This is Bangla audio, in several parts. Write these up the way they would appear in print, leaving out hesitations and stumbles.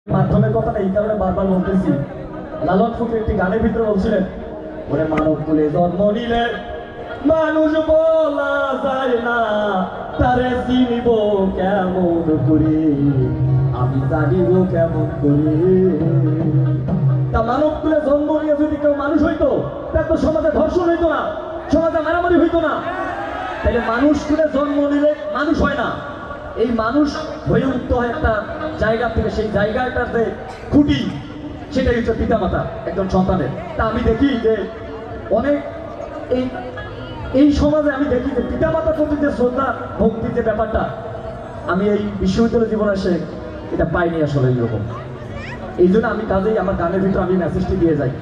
মাধ্যমের কথাটা এই কারণে বারবার বলতেছি। লালন ফকির একটি গানের ভিতরে বলছিলেন, ওরে মানব কুলে জন্ম নিলে মানুষ বলা যায় না, তারে চিনিব কেমন করে, আমি জানিব কেমন করে। তা মানব কুলে জন্ম নিয়ে যদি কেউ মানুষ হইতো, তার তো সমাজে ধর্ষণ হইতো না, সমাজে মারামারি হইতো না। তাহলে মানুষ কুলে জন্ম নিলে মানুষ হয় না, এই মানুষ হয়ে উঠতে হয় একটা জায়গা থেকে। সেই জায়গাটার যে খুঁটি, সেটাই হচ্ছে পিতামাতা একজন সন্তানের। তা আমি দেখি যে অনেক এই সমাজে আমি দেখি যে পিতামাতার প্রতি যে শ্রদ্ধা ভক্তির যে ব্যাপারটা, আমি এই বিশ্ববিদ্যালয় জীবনে এসে এটা পাইনি আসলে এইরকম। এই জন্য আমি কাজেই আমার গানের ভিতরে আমি মেসেজটি দিয়ে যাই।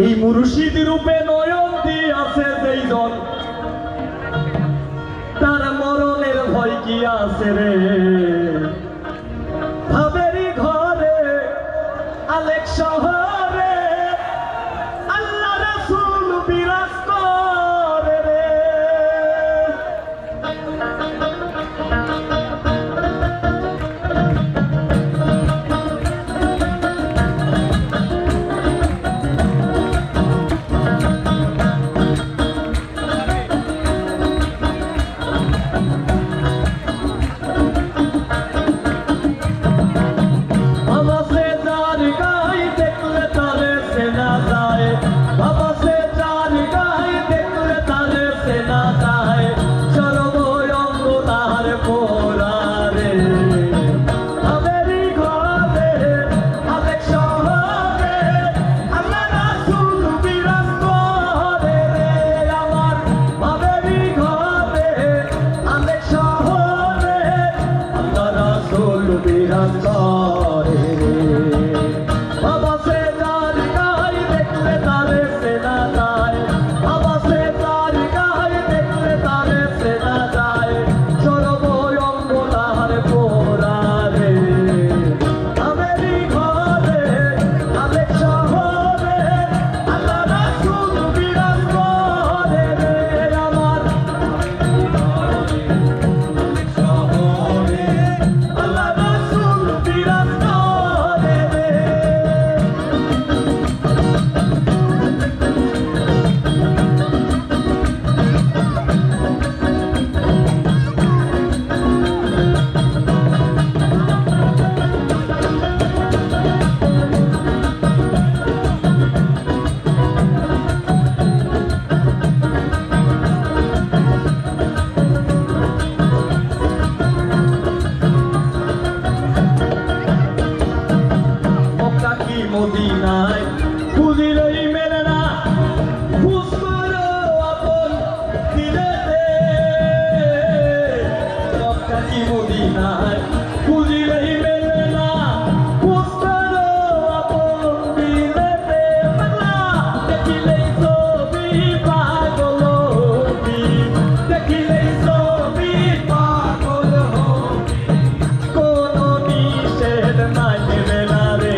এই মুর্শিদ রূপে নয়ন দিয়ে আছে যেই জন, তার মরণের ভয় কি আছে রে। ভাবেরি ঘরে আলেক শহরে আল্লাহ রাসূল বিরাজ করে রে। মদিনায় খুঁজিলেই মেলে না, খুঁজ করো আপন দিলেতে। মক্কা কি মদিনায় খুঁজিলেই মেলে না, খুঁজ করো আপন দিলেতে। দেখিলেই ছবি পাগল হবি, দেখিলেই ছবি পাগল হবি, কোনো নিষেধ নাই মেলা রে।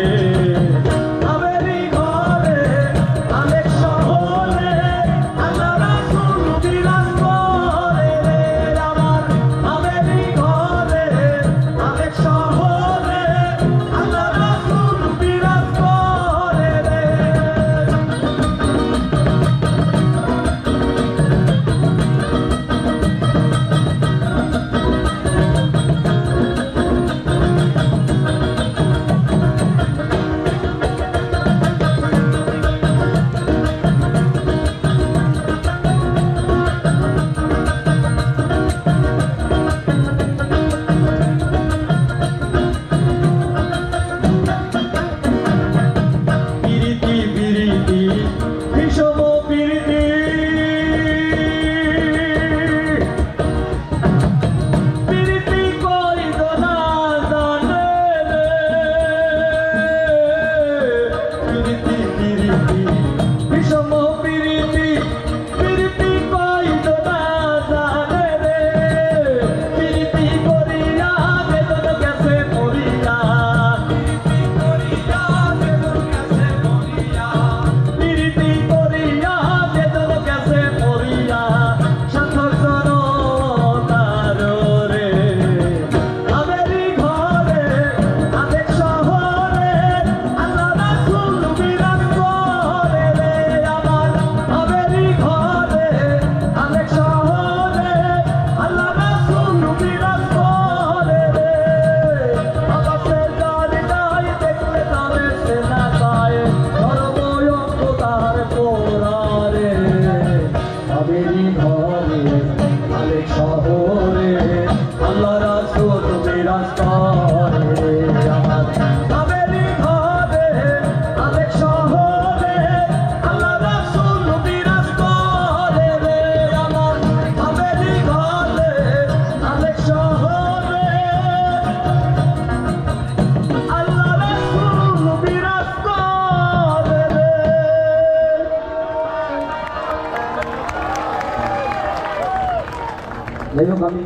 যাই হোক আমি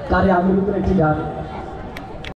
কারে আমির ভিতরে একটি গান